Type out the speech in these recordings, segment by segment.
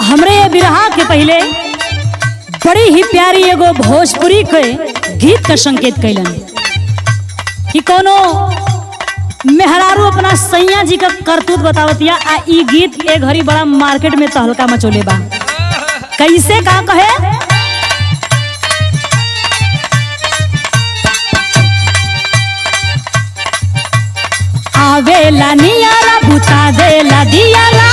हमरे ये बिरहा के पहले बड़ी ही प्यारी एगो भोजपुरी के गीत का संकेत कैलन कि कोनो मेहरारू अपना सैया जी का करतूत बतावतिया आ ई गीत ए घड़ी बड़ा मार्केट में तहलका मचोले बा। कैसे का कहे आवेला नियारा बुता देला दियारा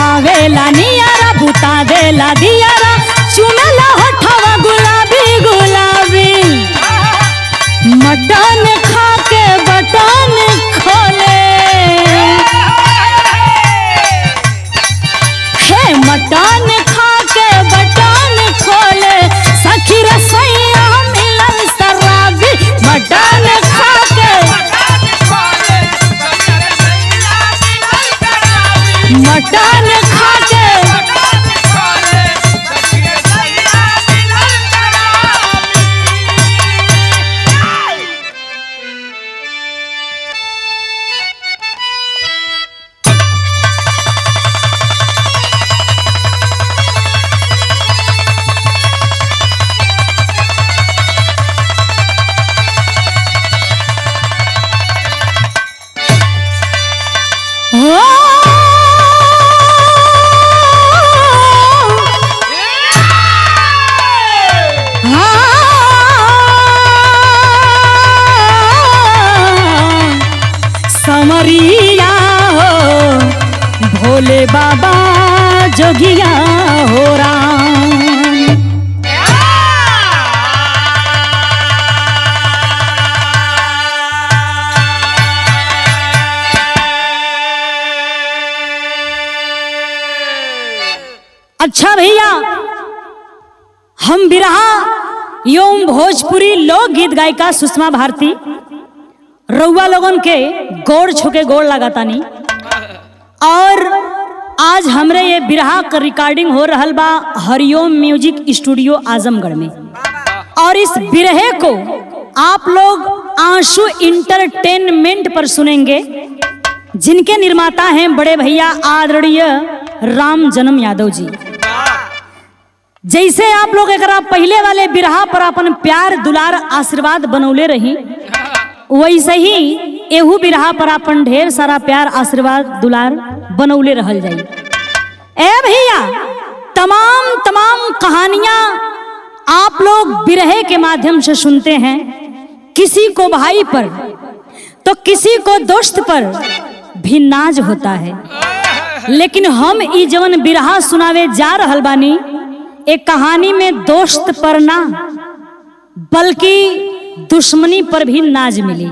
आवेला नियारा बुता देला दियारा चुमेला होठवा गुलाबी गुलाबी मटन खा के बटन खोले हे मटन खा के बटन खोले सखी रसैया मिलल शराबी मटन खा के मटन खा के समरिया हो भोले बाबा जोगिया हो राम। अच्छा भैया, हम बिरहा एवं भोजपुरी लोकगीत गायिका सुषमा भारती रउआ लोगन के गोड़ छुके गोड़ लगातानी और आज हमरे ये बिरहा का रिकॉर्डिंग हो रहल बा हरिओम म्यूजिक स्टूडियो आजमगढ़ में। और इस बिरहे को आप लोग आंसू इंटरटेनमेंट पर सुनेंगे, जिनके निर्माता हैं बड़े भैया आदरणीय राम जन्म यादव जी। जैसे आप लोग एक पहले वाले बिरहा पर अपन प्यार दुलार आशीर्वाद बनौले रही, वैसे ही एहू बिरहा पर अपन ढेर सारा प्यार आशीर्वाद दुलार बनौले रहल जाई। ए भैया, तमाम कहानियां आप लोग बिरहे के माध्यम से सुनते हैं। किसी को भाई पर तो किसी को दोस्त पर भी नाज होता है, लेकिन हम ई जवन बिरहा सुनावे जा रहल बानी, एक कहानी में दोस्त पर ना बल्कि दुश्मनी पर भी नाज मिली।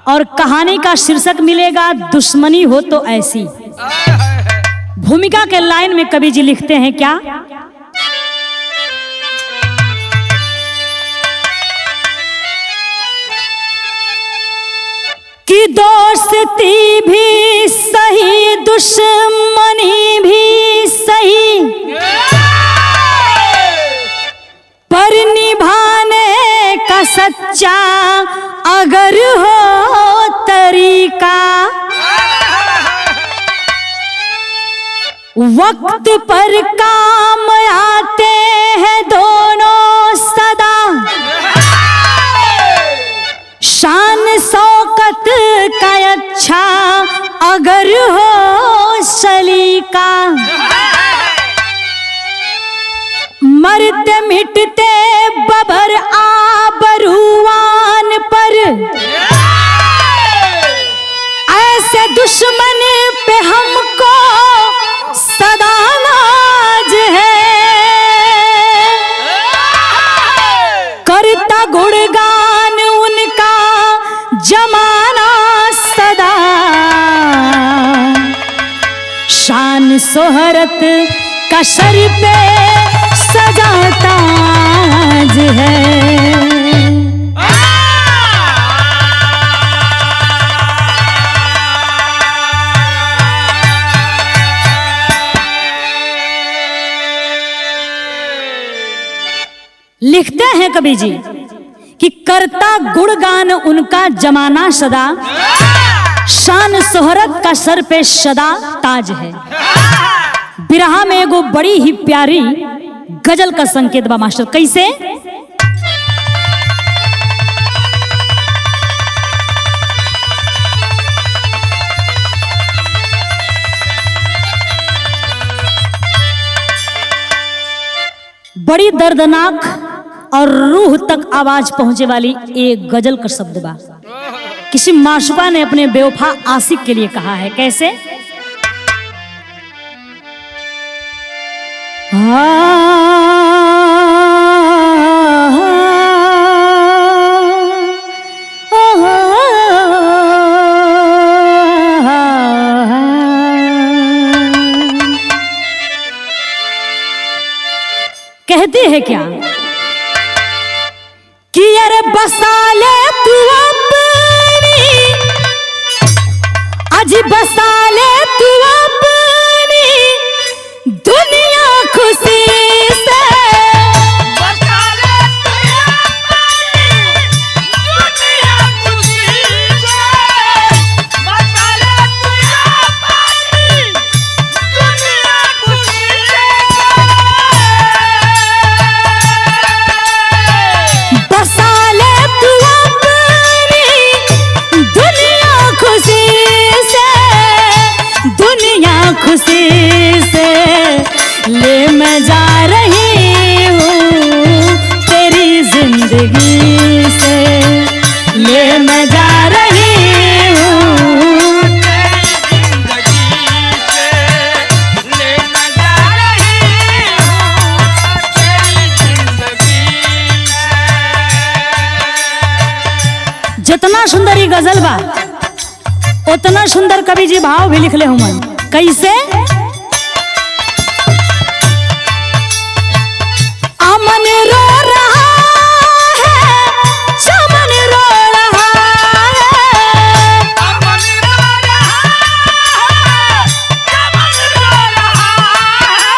और कहानी का शीर्षक मिलेगा दुश्मनी हो तो ऐसी। भूमिका के लाइन में कवि जी लिखते हैं क्या कि दोस्ती भी सही दुश्मनी भी सही, पर निभाने का सच्चा अगर हो तरीका, वक्त पर काम आते हैं दोनों सदा, शान शौकत का अच्छा अगर हो सलीका, मरते मिटते बबर आबरूवान पर, ऐसे दुश्मन पे हमको सदा नाज है, करता गुणगान उनका जमाना सदा, शान शोहरत का सर पे सजाता ताज है। लिखते हैं कवि जी कि करता गुणगान उनका जमाना सदा, शान शोहरत का सर पे सदा ताज है। बिरहा में एगो बड़ी ही प्यारी गजल का संकेत बा मास्टर, कैसे? बड़ी दर्दनाक और रूह तक आवाज पहुंचे वाली एक गजल का शब्द बा। किसी माशुका ने अपने बेवफा आशिक के लिए कहा है, कैसे? कहती है क्या कि अरे बसा ले तू अपनी, आज बसा ले तू अपनी दुनिया खुशी से, बसा ले तू अपनी दुनिया खुशी से, बसा ले तू अपनी दुनिया खुशी से, बसा ले तू अपनी दुनिया खुशी से, दुनिया खुशी से, ले मैं जा रही हूँ तेरी जिंदगी से, ले मैं जा रही हूँ तेरी जिंदगी से, ले मैं जा रही हूँ तेरी जिंदगी से। जितना सुंदर ये गजल बा उतना सुंदर कवि जी भाव भी लिखले हुए, कैसे? अमन रो रहा है, चमन रो रहा है, अमन रो रहा है, चमन रो रहा है,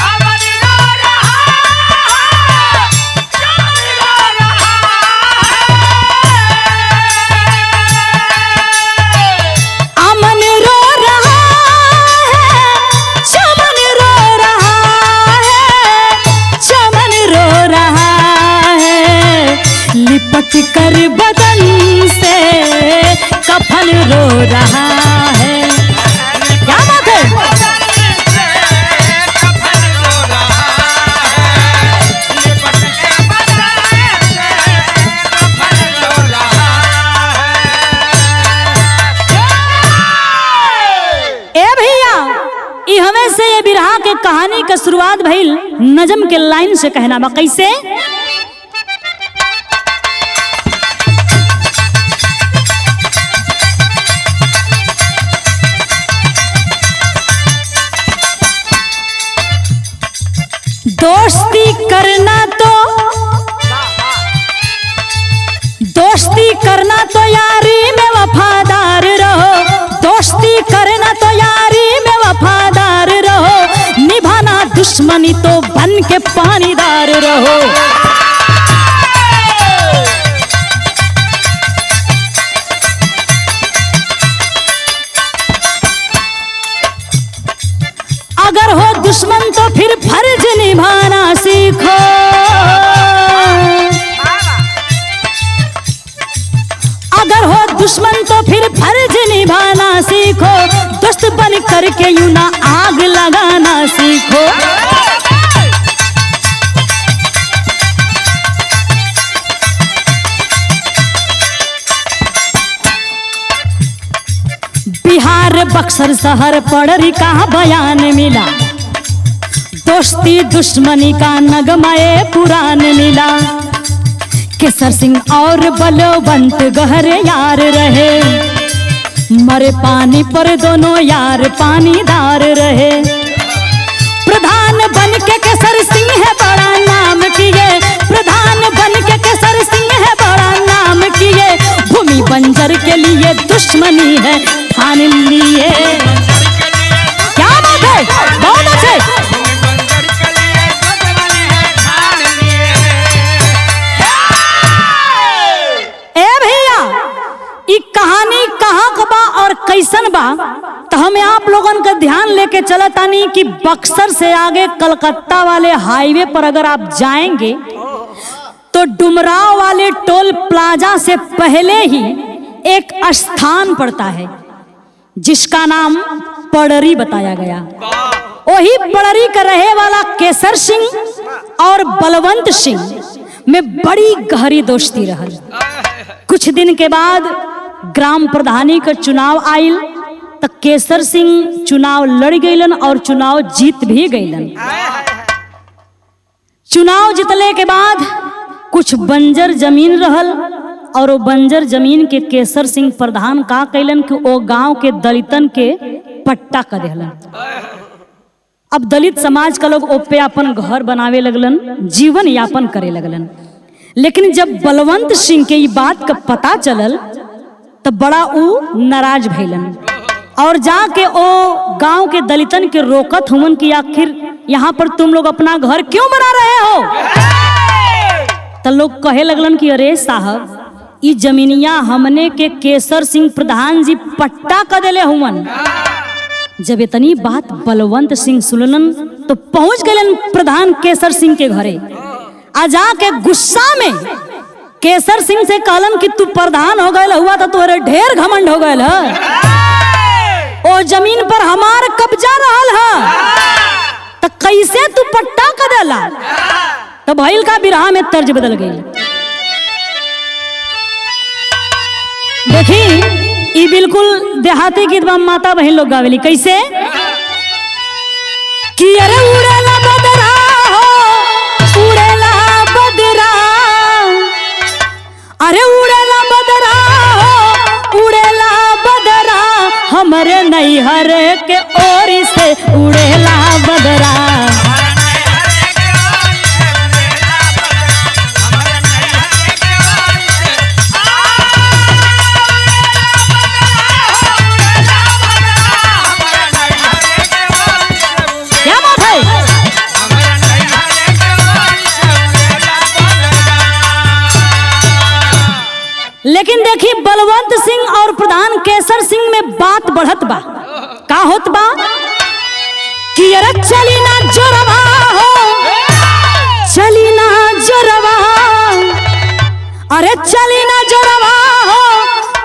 अमन रो रहा है, चमन रो रहा है। अमन रो रहा है, चमन रो रहा है, चमन रो रहा है, लिपट कर बदन से कफन रो रहा है। क्या बात है? कफन रो रहा है, लिपट के बदन से कफन रो रहा है। ए भैया, ई हमें से ये बिरहा के कहानी का शुरुआत भइल नजम के लाइन से कहना बा, कैसे? दोस्ती करना तो, दोस्ती करना तो यारी में वफादार रहो, दोस्ती करना तो यारी में वफादार रहो, निभाना दुश्मनी तो बन के पानीदार रहो। अगर हो दुश्मन तो फिर फर्ज निभाना सीखो, अगर हो दुश्मन तो फिर फर्ज निभाना सीखो, दोस्त बन करके यूं ना आग लगाना सीखो। बिहार बक्सर शहर पड़री का बयान मिला, दोस्ती दुश्मनी का नगमाए पुरान मिला, केसर सिंह और बलवंत गहरे यार रहे, मरे पानी पर दोनों यार पानीदार रहे। प्रधान बन के केसर सिंह है बड़ा नाम किए, प्रधान बन के केसर सिंह है बड़ा नाम किए, भूमि बंजर के लिए दुश्मनी है ठान लिए। क्या बात है, बहुत अच्छे। बंजर के लिए दुश्मनी है ठान लिए। लोगन का ध्यान लेके चला तानी कि बक्सर से आगे कलकत्ता वाले हाईवे पर अगर आप जाएंगे तो डुमराव वाले टोल प्लाजा से पहले ही एक स्थान पड़ता है जिसका नाम पड़री बताया गया। वही पड़री का रहे वाला केसर सिंह और बलवंत सिंह में बड़ी गहरी दोस्ती रहल। कुछ दिन के बाद ग्राम प्रधानी का चुनाव आयल तो केसर सिंह चुनाव लड़ गईलन और चुनाव जीत भी गईलन। चुनाव जीतले के बाद कुछ बंजर जमीन रहल और वो बंजर जमीन के केसर सिंह प्रधान का कैलन कि वो गांव के दलितन के पट्टा कर देहलन। अब दलित समाज का लोग ओपे अपन घर बनावे लगलन, जीवन यापन करे लगलन। लेकिन जब बलवंत सिंह के ये बात का पता चलल तो बड़ा ऊ नाराज भइलन और जाके ओ गांव के दलितन के रोकत हुमन कि आखिर यहाँ पर तुम लोग अपना घर क्यों बना रहे हो। तो लोग कहे लगलन कि अरे साहब ई जमीनिया हमने के केसर सिंह प्रधान जी पट्टा कर देले हुमन। जब इतनी बात बलवंत सिंह सुनलन तो पहुंच गए प्रधान केसर सिंह के घरे। आ जाके गुस्सा में केसर सिंह से कहलन कि तू प्रधान हो गए हुआ तो तोहरे ढेर घमंड हो गए ओ जमीन पर हमार कब्जा रहल है तो कैसे तू पट्टा कर देला। तो भइल का बिरहा में तर्ज बदल गई। देखी ई बिल्कुल देहाती गीत बा, माता बहन लोग गावेली कैसे कि अरे उड़ेला बदरा हो उड़ेला बदरा, अरे उड़ेला बदरा हो उड़ेला बदरा, हमरे नैहर के ओर से उड़ेला बदरा। लेकिन देखी बलवंत सिंह और प्रधान केसर सिंह में बात बढ़त बा। का होत बा कि अरे चली ना जोरवा हो चली ना जोरवा, अरे चली ना जोरवा हो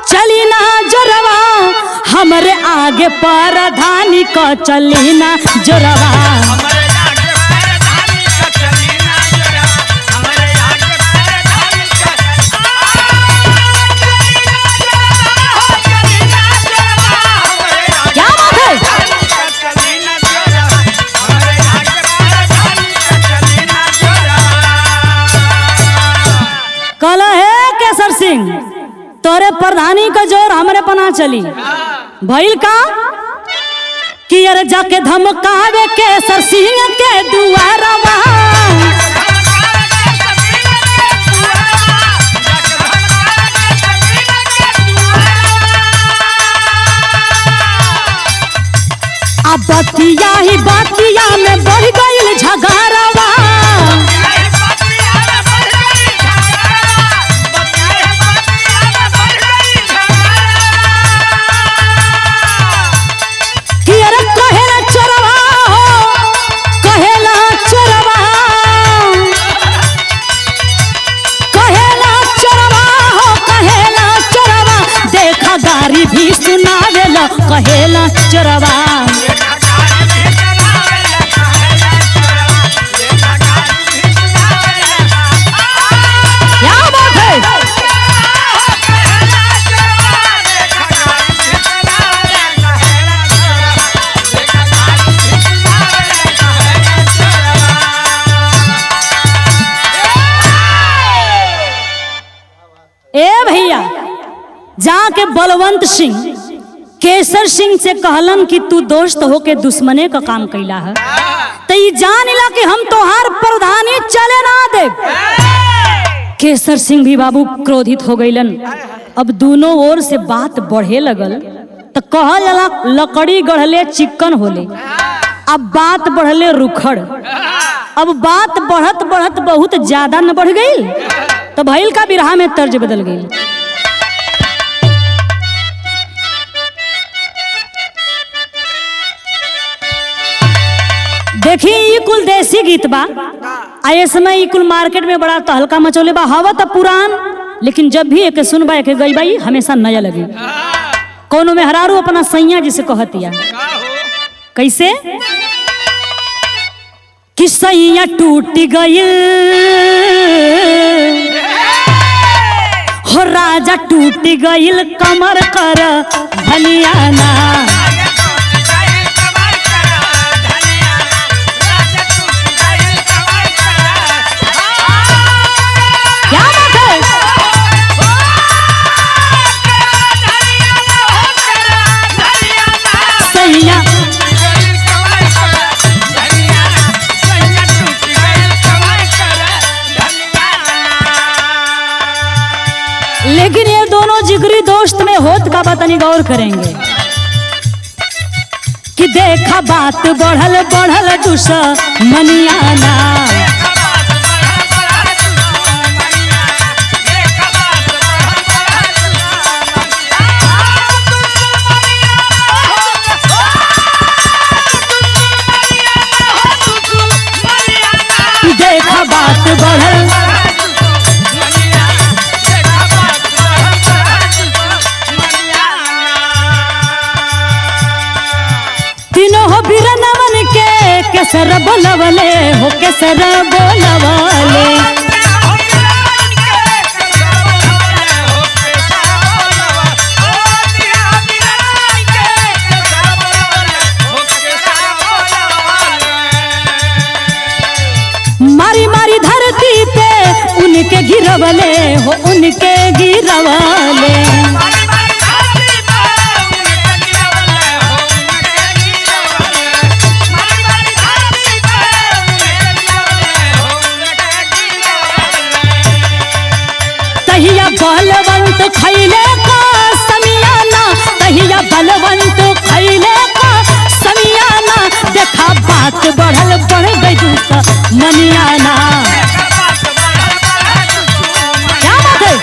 चली ना जोरवा, हमरे आगे प्रधानी को चली ना जोरवा। कल है केसर सिंह तोरे प्रधानी का जोर हमरे पना चली। भइल का कि अरे जाके धमकावे केसर सिंह के दुआरवा, अब बतिया ही बतिया में बढ़ गई झगड़वा। भी सुनावेला कहेला चोरवा। क्या बात है। ए भैया जाके बलवंत सिंह केसर सिंह से कहलन कि तू दोस्त होके दुश्मने का काम कैला है तो ये जान ला कि हम तोहार प्रधानी चले ना दे। केसर सिंह भी बाबू क्रोधित हो गईलन। अब दोनों ओर से बात बढ़े लगल तो कहल जाला लकड़ी गढ़ले चिकन होले। अब बात बढ़ले रुखड़। अब बात बढ़त बढ़त बहुत ज्यादा न बढ़ गई तो भइल का बिरहा में तर्ज बदल गई। देखी ई कुल देसी गीत बा आ ये समय ई कुल मार्केट में बड़ा तहलका मचौले बा। हवा तो पुरान, लेकिन जब भी एक सुनबा एक गई बाई हमेशा नया लगी। कोनो में हरारू अपना सैया जिसे कहतिया कैसे कि सैया टूट गइल हो राजा टूट गइल कमर कर धनियाना। क्या बात है? सैया लेकिन ये दोनों जिगरी दोस्त में होत का बात नहीं, गौर करेंगे कि देखा बात बढ़ल बढ़ल दुश्मनियाना। देखा बात बढ़ल तीनों हो बिरनवन के केसर बोलवले हो केसर बोलवले। मारी मारी धरती पे उनके गिरवले हो उनके गिरवले। तहिया बलवंत खैले का समियाना, तहिया बलवंत खैले का समियाना। देखा बात बढ़ल बढ़ गई दुश्मनियाना। क्या बात है?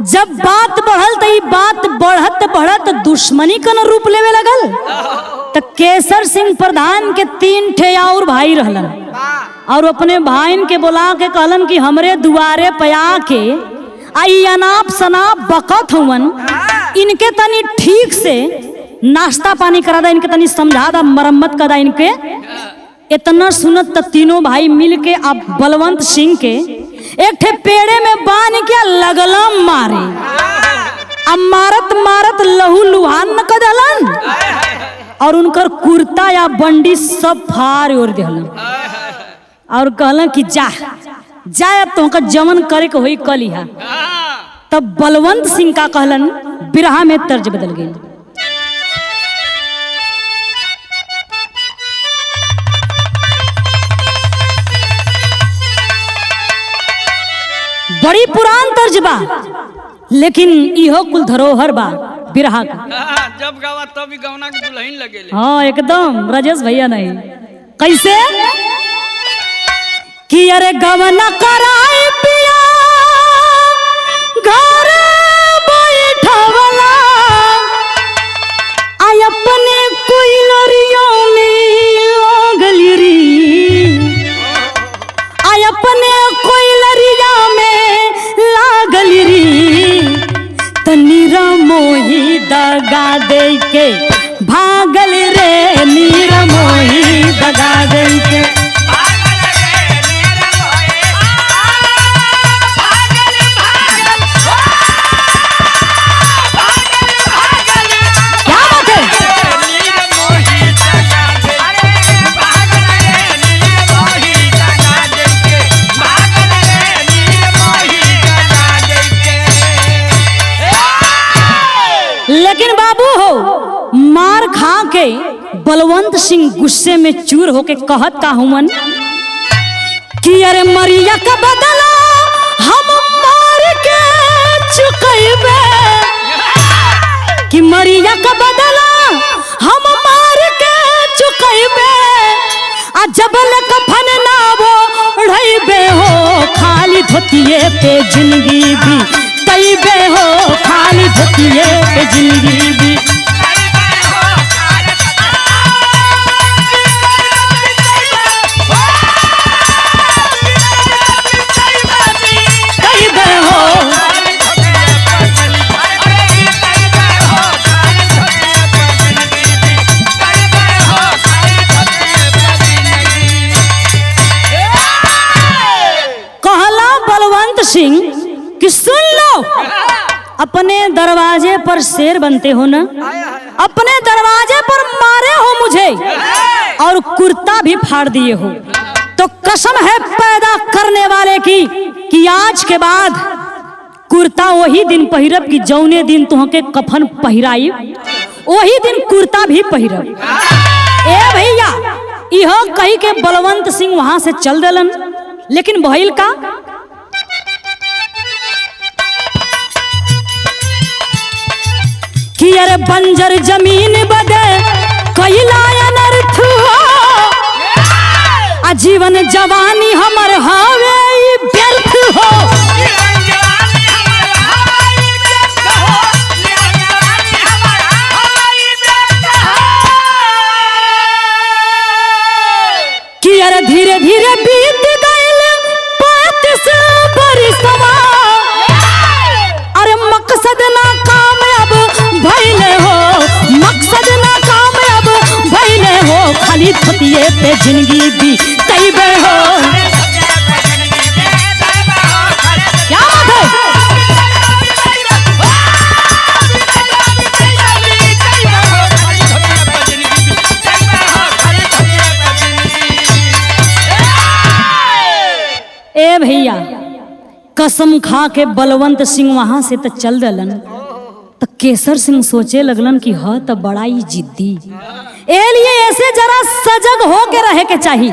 जब बात बढ़ल तो बात बढ़त बढ़त दुश्मनी का न रूप लेवे लगल। तो केसर सिंह प्रधान के 3 ठे और भाई रहलन और अपने भाईन के बुला के कहलन कि हमरे दुआरे पया के आई अनाप शनाप बकत हुवन, इनके तनी ठीक से नाश्ता पानी करा दा, इनके तनी समझा दा, मरम्मत करा इनके। इतना सुनत तो तीनों भाई मिल के अब बलवंत सिंह के एक ठे पेड़े में बांध के लगलम मारे। अब मारत मारत लहू लुहान न कदलन और उनकर कुर्ता या बंडी सब फाड़ ओर देहलन और कहलन कि जा जा अब तुमका जमन करे के होई कलिहा। तब बलवंत सिंह का कहलन बिरहा में तर्ज बदल गई। बड़ी पुरान तर्ज बा, लेकिन इहो कुल धरोहर बा बिरहा का। जब गावा तब भी गौना के दुल्हन लगेले। हाँ एकदम राजेश भैया नहीं। कैसे कि अरे गवना कराए पिया घर बैठवला आय अपने कोई लरिया में लागली री, आय अपने कोई लरिया में लागली री। तनीरा मोही दगा दे के भागल रे, नीरा मोही दगा दे के मार खा के बलवंत सिंह गुस्से में चूर होके कहत का हुमन कि अरे मरिया का बदला हम मार के चुकैबे कि मरिया का बदला हम मार के चुकैबे आ जबल कफन ना वो उड़ैबे हो खाली धोतिए पे जिंदगी भी तैबे हो खाली धोतिए पे जिंदगी भी सिंह कि सुन लो अपने दरवाजे पर शेर बनते हो ना, अपने दरवाजे पर मारे हो मुझे और कुर्ता भी फाड़ दिए हो, तो कसम है पैदा करने वाले की कि आज के बाद कुर्ता वही दिन पहिरब कि जौने दिन तुहके कफन पहिराई वही दिन कुर्ता भी पहिरब। ए भैया यह कही के बलवंत सिंह वहां से चल दिलन, लेकिन भइल का कि अरे बंजर जमीन बदे कैला अनर्थ हो आजीवन जवानी हमर हावे व्यर्थ हो। कि अरे धीरे धीरे बीत गइल 35 बरिसवा अरे मकसद ना कामयाब भइले हो, मकसद ना कामयाब भइले हो खाली धोतिए पे जिंदगी भी तैबे हो। क्या बात है? ए भैया कसम खा के बलवंत सिंह वहां से तो चल दलन, तो केसर सिंह सोचे लगलन कि हाँ तो बड़ा ही जिद्दी ए लिए ऐसे जरा सजग हो के रहे के चाहिए।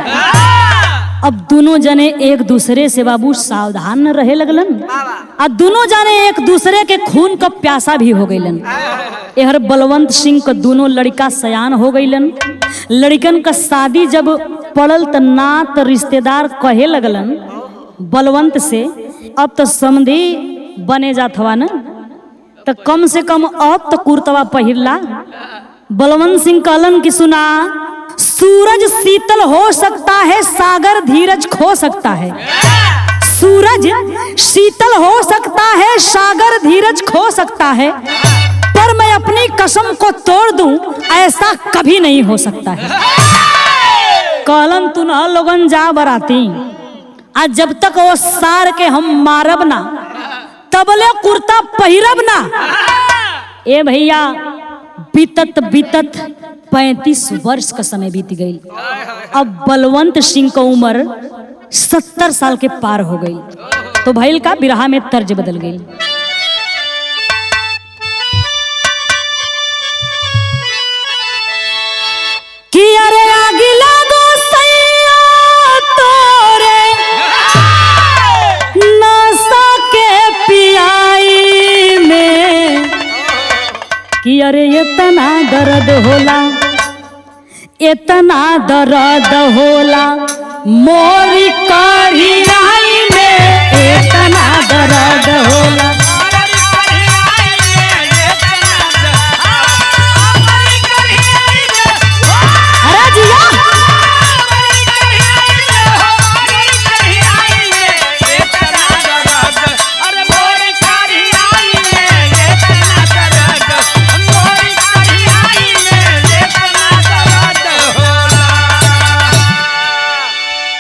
अब दोनों जने एक दूसरे से बाबू सावधान न रहे लगलन, और दोनों जने एक दूसरे के खून का प्यासा भी हो गईलन। यहर बलवंत सिंह का दोनों लड़का सयान हो गईलन, लड़कन का शादी जब पड़ल त नात रिश्तेदार कहे लगलन बलवंत से अब तो समधी बने जात हवा न, तो कम से कम अब तो कुर्तवा पहिरला। बलवंत सिंह कहलन कि सुना, सूरज शीतल हो सकता है सागर धीरज खो सकता है, सूरज शीतल हो सकता है सागर धीरज खो सकता है, पर मैं अपनी कसम को तोड़ दूं ऐसा कभी नहीं हो सकता है। कहलन तू न लोगन जा बराती, आज जब तक वो सार के हम मारब ना तबले कुर्ता पहिरब ना। ए भैया बीतत बीतत 35 वर्ष का समय बीत गई, अब बलवंत सिंह का उम्र 70 साल के पार हो गई, तो भैल का बिरहा में तर्ज बदल गई। कि अरे आगे लागो सैया तोरे नशा के पियाई में, कि अरे इतना दर्द होला इतना दर्द होला मोरी कढ़ियाई में, इतना दर्द होला। अरे जिया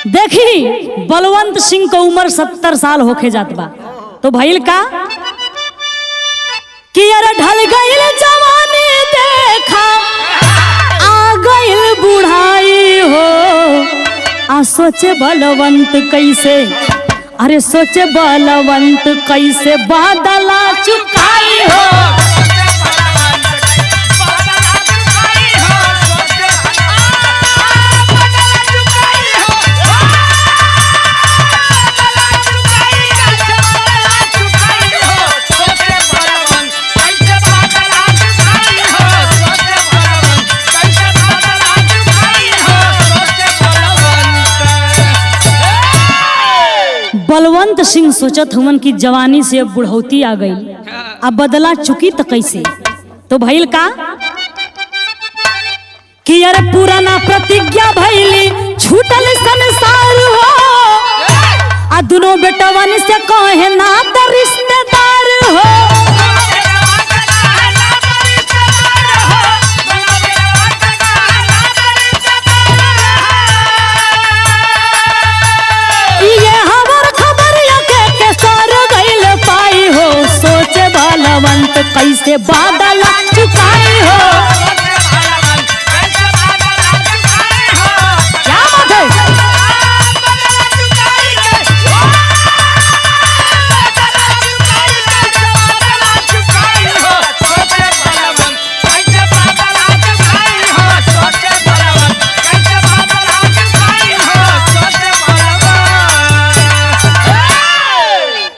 देखी बलवंत सिंह का उम्र 70 साल होके जात बा, तो भइल का कि अरे ढल गइल जवानी देखा आ गइल बुढ़ाई हो, आ सोचे बलवंत कैसे, अरे सोचे बलवंत कैसे बादला चुकाई हो। सिंह सोचत हुवन कि जवानी से अब बुढ़ौती आ गई, अब बदला चुकी तो कैसे। तो भइल का कि अरे पुराना प्रतिज्ञा भइली छूटल संसार हो, आ दोनों बेटवन से कहे ना तो रिश्तेदार हो। ये हमार खबरिया के सर गइल पाई हो, सोचे बलवंत कैसे बादल चुकाई हो। क्या बात है।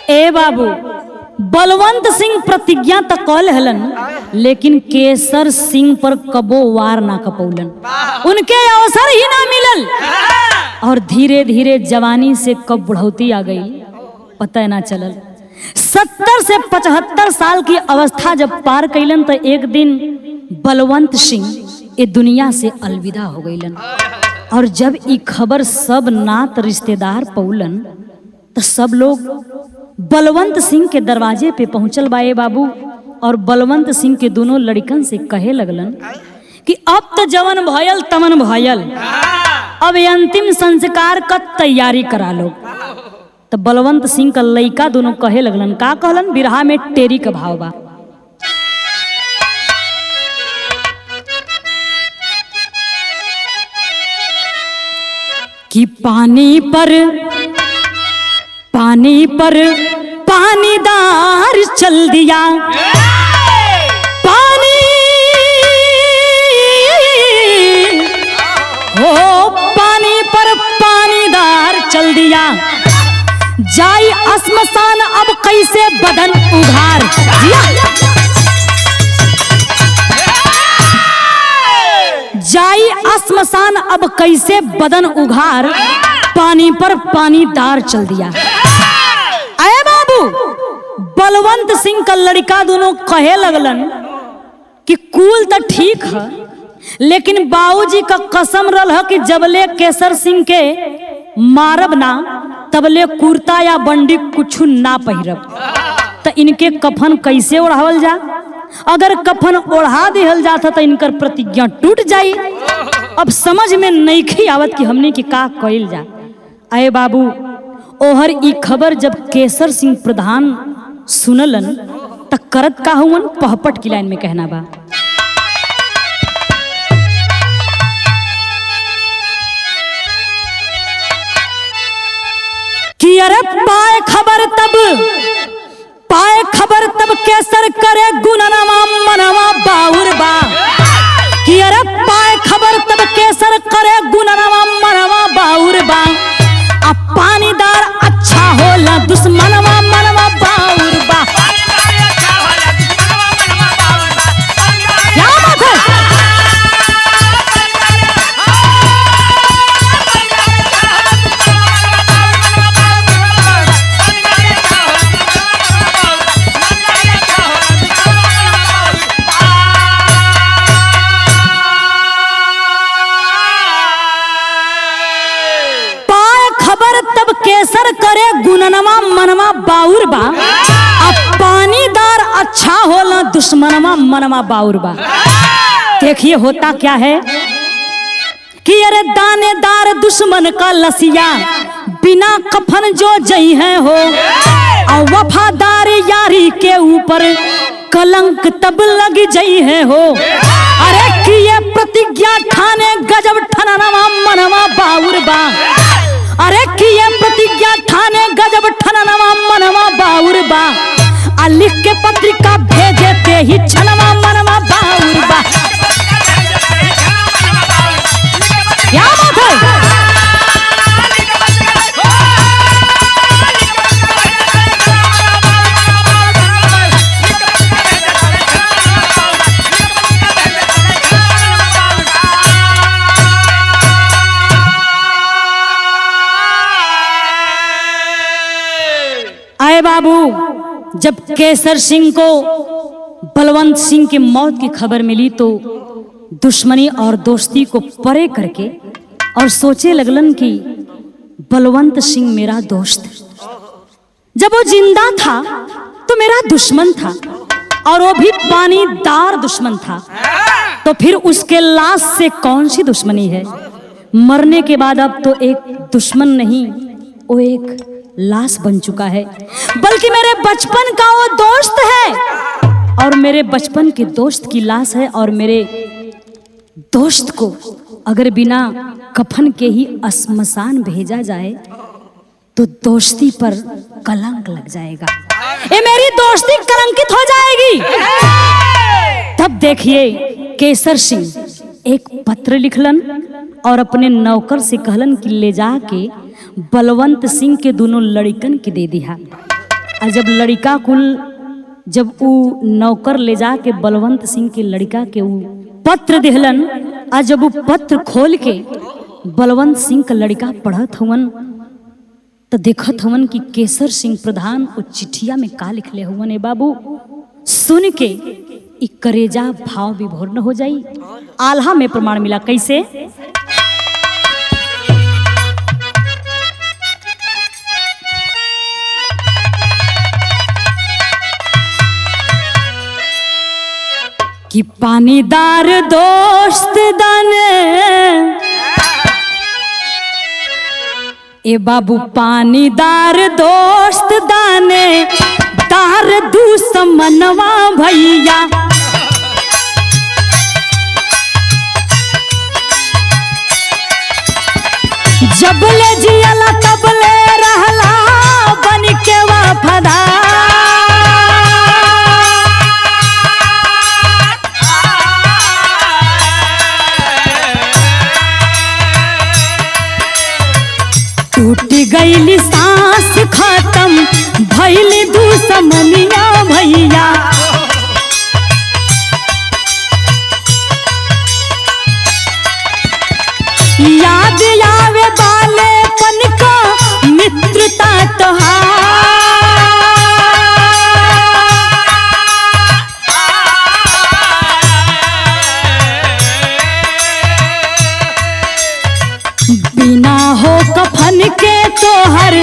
ए बाबू, बलवंत सिंह प्रतिज्ञा तो कल हलन, लेकिन केसर सिंह पर कबो वार ना कपौलन, उनके अवसर ही ना मिलल। और धीरे धीरे जवानी से कब बुढ़ौती आ गई पता ना चलल। 70 से 75 साल की अवस्था जब पार कैलन तो एक दिन बलवंत सिंह ये दुनिया से अलविदा हो गईलन। और जब ये खबर सब नात रिश्तेदार पौलन तो सब लोग बलवंत सिंह के दरवाजे पे पहुंचल बाए बाबू। और बलवंत सिंह के दोनों लड़कन से कहे लगलन कि अब तो जवन भयल तमन भयल, अब अंतिम संस्कार का तैयारी करा लो। तो बलवंत सिंह का लड़का दोनों कहे लगलन, का कहलन, बिरहा में टेरी का भाव बा। कि पानी पर पानीदार चल दिया, पानी हो पानी पर पानीदार चल दिया, जाई अस्मशान अब कैसे बदन उघार। जाई अस्मशान अब कैसे बदन उघार, पानी पर पानीदार चल दिया। अरे बाबू, बलवंत सिंह का लड़का दोनों कहे लगलन कि कुल तो ठीक है, लेकिन बाबूजी का कसम रहा कि जबले केसर सिंह के मारब ना तबले कुर्ता या बंडी कुछ ना पहिरब। तो इनके कफन कैसे ओढ़ावल जा, अगर कफन ओढ़ा दिहल जाता तो इनकर प्रतिज्ञा टूट जाई। अब समझ में नहीं आवत कि हमने की का कइल जा। अरे बाबू, ओहर ई खबर जब केसर सिंह प्रधान सुनलन त करत का हुवन, पहपट की लाइन में कहना बा। कि अरे पाए खबर तब केसर करे गुननवा मनवा बाउर बा। कि अरे पाए खबर तब केसर करे गुननवा मनवा बाउर बा, अब पानीदार अच्छा होला दुश्मनवा मनवा बाउर बा। क्या बात है। केसर करे गुननवा मनवा बाउर बा, अब पानीदार अच्छा होला दुश्मनवा मनवा बाउर बा। देखिए होता क्या है कि अरे दानेदार दुश्मन का लसिया, बिना कफन जो जई है हो, और वफादार यारी के ऊपर कलंक तब लग जई है हो। अरे कि ये प्रतिज्ञा ठाने गजब ठननवा मनवा बाउर बा। अरे कि ये प्रतिज्ञा ठाने गजब ठननवा मनवा बाउर बा, आ लिख के पत्रिका भेजे ते ही छनवा मनवा बाउर बा। क्या बात है। अय बाबू, जब केसर सिंह को बलवंत सिंह की मौत की खबर मिली तो दुश्मनी और दोस्ती को परे करके और सोचे लगलन कि बलवंत सिंह मेरा दोस्त, जब वो जिंदा था तो मेरा दुश्मन था और वो भी पानीदार दुश्मन था, तो फिर उसके लाश से कौन सी दुश्मनी है। मरने के बाद अब तो एक दुश्मन नहीं, वो एक लाश बन चुका है, बल्कि मेरे बचपन का वो दोस्त है और मेरे बचपन के दोस्त की लाश है। और मेरे दोस्त को अगर बिना कफन के ही श्मशान भेजा जाए तो दोस्ती पर कलंक लग जाएगा, ये मेरी दोस्ती कलंकित हो जाएगी। तब देखिए केसर सिंह एक पत्र लिखलन और अपने नौकर से कहलन कि ले जाके बलवंत सिंह के दोनों लड़कन के दे दिया। और जब लड़का कुल, जब वो नौकर ले जाके बलवंत सिंह के लड़का के वो पत्र दिहलन, और जब वो पत्र खोल के बलवंत सिंह का लड़का पढ़त हवन तो देखत हवन कि केसर सिंह प्रधान वो चिट्ठिया में का लिखले हुवन। ए बाबू, सुन के ई करेजा भाव विभोर न हो जाई। आल्हा में प्रमाण मिला, कैसे? कि पानीदार दोस्त दाने, ए बाबू पानीदार दोस्त दाने दार दुश्मनवा भैया, जबले जियला तबले रहला बन के वफादार। टूट गईली सांस खत्म भइली दुश्मनिया भैया, याद आवे बालेपन का मित्रता तोहार। बिना हो कफन के तोहर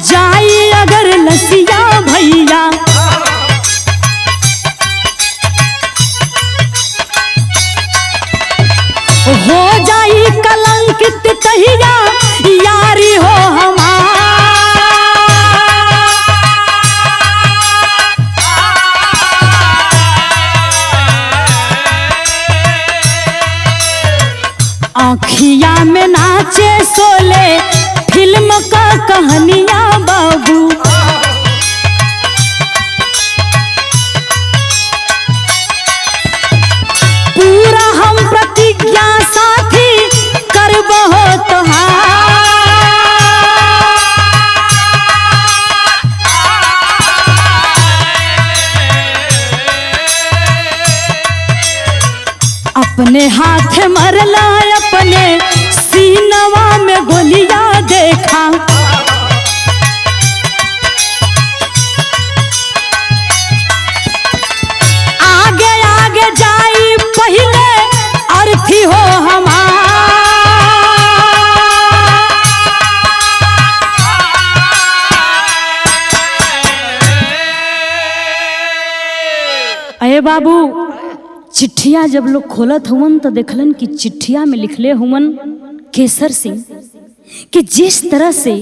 जाई अगर लसिया भैया, हो जाई कलंकित तहिया यारी हो हमार। आँखिया में नाचे सोले फिल्म का कहानिया बाबू, पूरा हम प्रतिज्ञा साथी करबहो तोहार। अपने हाथ मरला अपने सीनवा में गोलियां देखा, आगे आगे जाई पहले अर्थी हो हमार। अये बाबू, चिट्ठिया जब लोग खोलत हुवन तो देखलन कि चिट्ठिया में लिखले हुवन केसर सिंह कि जिस तरह से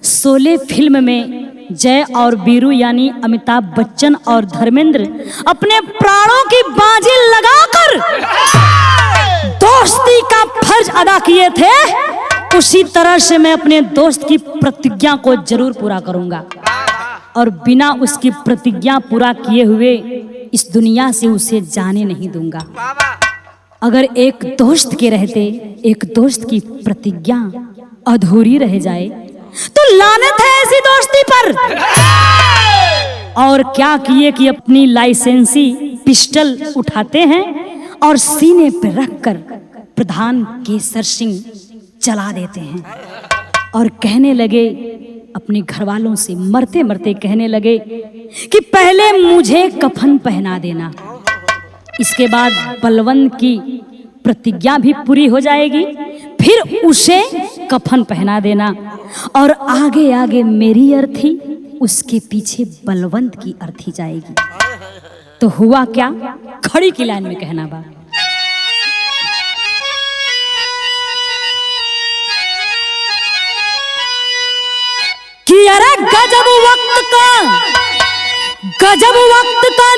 शोले फिल्म में जय और वीरू यानी अमिताभ बच्चन और धर्मेंद्र अपने प्राणों की बाजी लगाकर दोस्ती का फर्ज अदा किए थे, उसी तरह से मैं अपने दोस्त की प्रतिज्ञा को जरूर पूरा करूंगा और बिना उसकी प्रतिज्ञा पूरा किए हुए इस दुनिया से उसे जाने नहीं दूंगा। अगर एक दोस्त के रहते एक दोस्त की प्रतिज्ञा अधूरी रह जाए तो लानत है ऐसी दोस्ती पर। और क्या किए कि अपनी लाइसेंसी पिस्टल उठाते हैं और सीने पर रखकर प्रधान केसर सिंह चला देते हैं और कहने लगे अपने घर वालों से मरते मरते कहने लगे कि पहले मुझे कफन पहना देना, इसके बाद बलवंत की प्रतिज्ञा भी पूरी हो जाएगी, फिर उसे कफन पहना देना और आगे आगे मेरी अर्थी, उसके पीछे बलवंत की अर्थी जाएगी। तो हुआ क्या, खड़ी की लाइन में कहना बा। कि अरे गजब वक्त का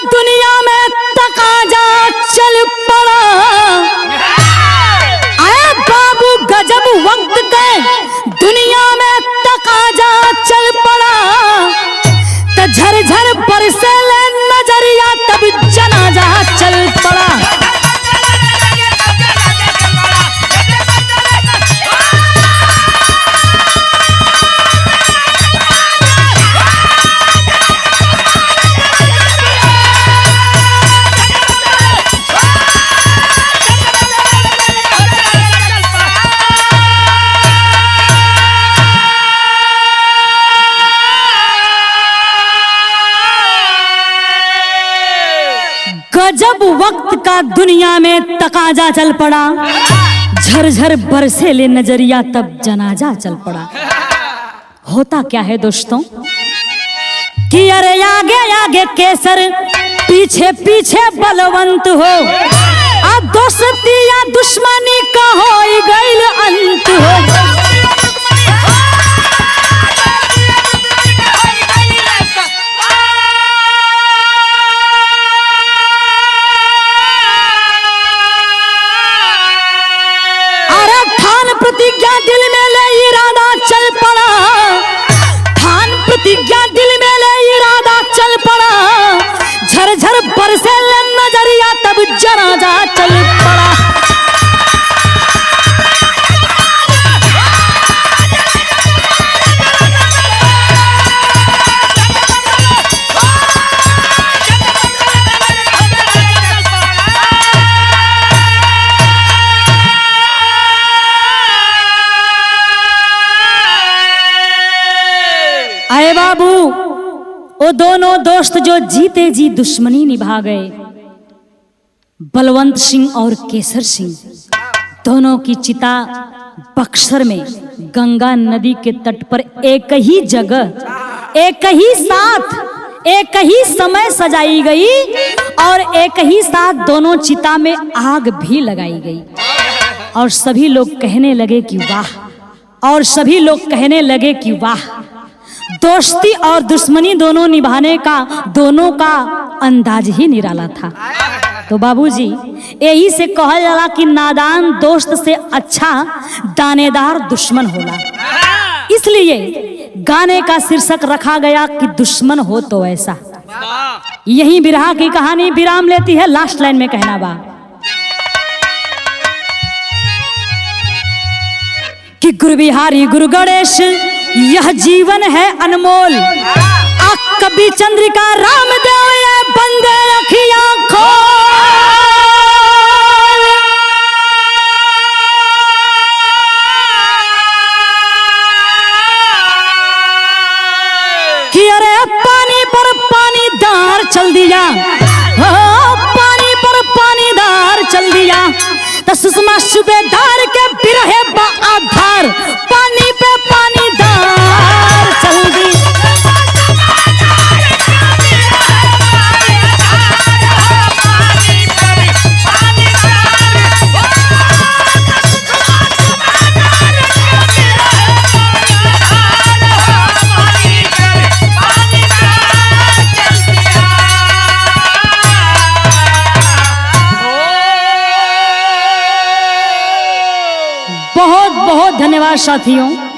दुनिया में तकाजा चल पड़ा। अरे बाबू गजब वक्त का दुनिया में तकाजा चल पड़ा। तो झरझर बरसे ले नजरिया तब जनाजा चल पड़ा। जब वक्त का दुनिया में तकाजा चल पड़ा, झरझर बरसे ले नजरिया तब जनाजा चल पड़ा। होता क्या है दोस्तों कि अरे आगे आगे केसर पीछे पीछे बलवंत हो, अब दोस्ती या दुश्मनी का हो गईल अंत हो। प्रतिज्ञा दिल में ले इरादा चल पड़ा, ठान प्रतिज्ञा दिल में ले इरादा चल पड़ा। झरझर बरसे ले नजरिया तब जनाजा चल पड़ा। अरे बाबू, वो दोनों दोस्त जो जीते जी दुश्मनी निभा गए, बलवंत सिंह और केसर सिंह, दोनों की चिता बक्सर में गंगा नदी के तट पर एक ही जगह, एक ही साथ, एक ही समय सजाई गई और एक ही साथ दोनों चिता में आग भी लगाई गई। और सभी लोग कहने लगे कि वाह, और सभी लोग कहने लगे कि वाह, दोस्ती और दुश्मनी दोनों निभाने का दोनों का अंदाज ही निराला था। तो बाबूजी, यही से कहल जाला कि नादान दोस्त से अच्छा दानेदार दुश्मन होला। इसलिए गाने का शीर्षक रखा गया कि दुश्मन हो तो ऐसा। यही बिरहा की कहानी विराम लेती है, लास्ट लाइन में कहना बा कि गुरु बिहारी गुरु गणेश यह जीवन है अनमोल। कवि चंद्रिका रामदेव ये बंदे अखियां खोल। कि अरे पानी पर पानी दार चल दिया, हो पानी पर पानी दार चल दिया। तो सुषमा सूबेदार के बिरहे बा आधार, पानी पे पानी दार चल दी। बहुत बहुत धन्यवाद साथियों।